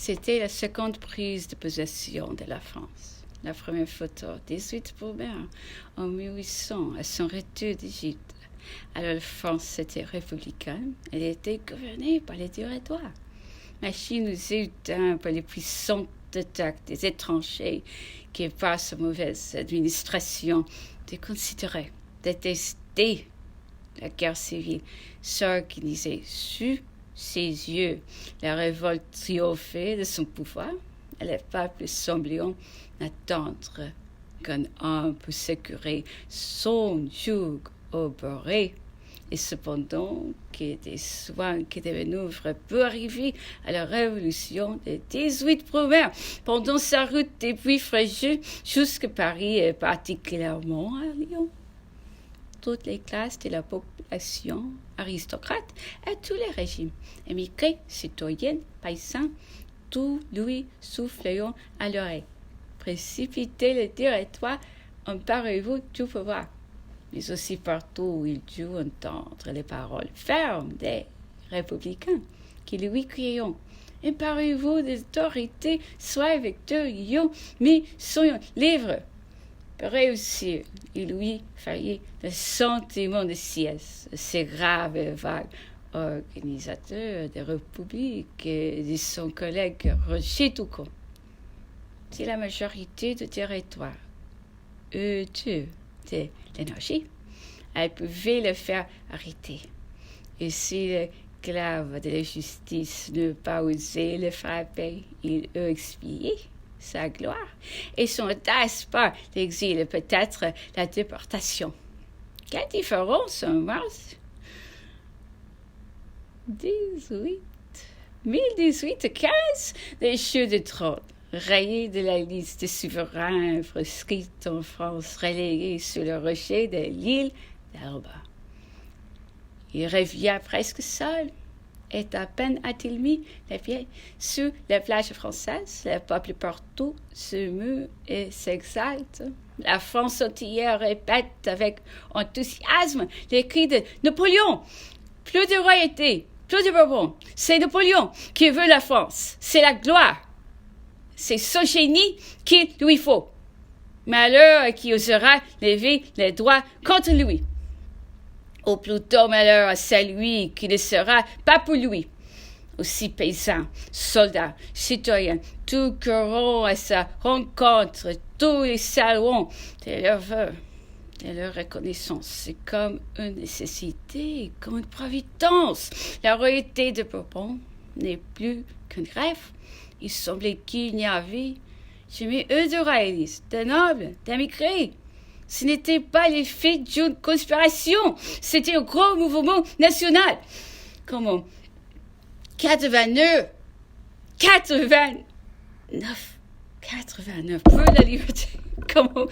C'était la seconde prise de possession de la France. La première photo, 18 Brumaire, en 1800, à son retour d'Égypte. Alors la France était républicaine, elle était gouvernée par les Directoires. Machine aux états par les puissantes attaques des étrangers qui, par sa mauvaise administration, déconsidéraient, détestaient la guerre civile, s'organisait sous ses yeux. La révolte triomphait de son pouvoir, et le peuple semblait n'attendre qu'un homme pour sécurer son joug au boré. Et cependant, que des soins qui devaient nous pour arriver à la révolution de 18 Brumaire, pendant sa route depuis Fréjus jusqu'à Paris et particulièrement à Lyon. Toutes les classes de la population, aristocrates et tous les régimes, émigrés, citoyennes, paysans, tout lui soufflant à l'oreille. Précipiter le territoire, emparez-vous du pouvoir. Mais aussi partout où il dut entendre les paroles fermes des républicains qui lui criaient « Emparez-vous des autorités, soyez victorieux, mais soyons libres !» Pour réussir, il lui fallait le sentiment de sieste, ces graves et vagues organisateurs des républiques et de son collègue Roger Toucon. C'est la majorité du territoire, de l'énergie, elle pouvait le faire arrêter. Et si le clave de la justice ne pas osé le frapper, il eût expié sa gloire et son audace par l'exil, peut-être la déportation. Quelle différence en mars 1018-15, les cheveux de trône, rayés de la liste des souverains proscrits en France, relégués sur le rocher de l'île d'Elba. Il revient presque seul, et à peine a-t-il mis les pieds sur la plage française, le peuple partout se meut et s'exalte. La France entière répète avec enthousiasme les cris de Napoléon. Plus de royauté, plus de Bourbon. C'est Napoléon qui veut la France. C'est la gloire. C'est son génie qu'il lui faut. Malheur qui osera lever les doigts contre lui. Ou plutôt malheur à celui qui ne sera pas pour lui. Aussi paysans, soldats, citoyens, tout courant à sa rencontre, tous les salons de leur vœu, de leur reconnaissance. C'est comme une nécessité, comme une providence. La royauté de Bourbon n'est plus qu'un rêve. Il semblait qu'il n'y avait jamais eu de royalistes, de nobles, d'émigrés. Ce n'était pas l'effet d'une conspiration, c'était un gros mouvement national. Comme en 89, pour la liberté, comme en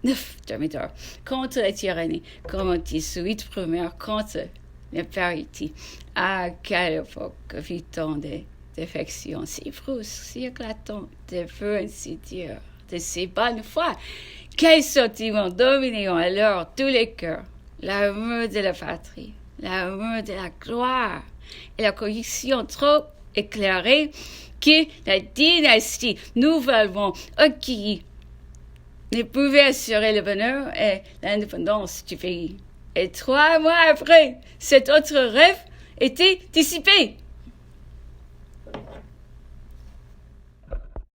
9 demi-heures, contre la tyrannie, comme en 18 Brumaire, contre l'impérialité. Ah, quelle époque vit-on de défection si brusque, si éclatante, de feu ainsi dire, de ces bonnes foi. Quel sentiment dominant alors tous les cœurs, l'amour de la patrie, l'amour de la gloire et la conviction trop éclairée que la dynastie nouvellement acquise ne pouvait assurer le bonheur et l'indépendance du pays. Et 3 mois après, cet autre rêve était dissipé.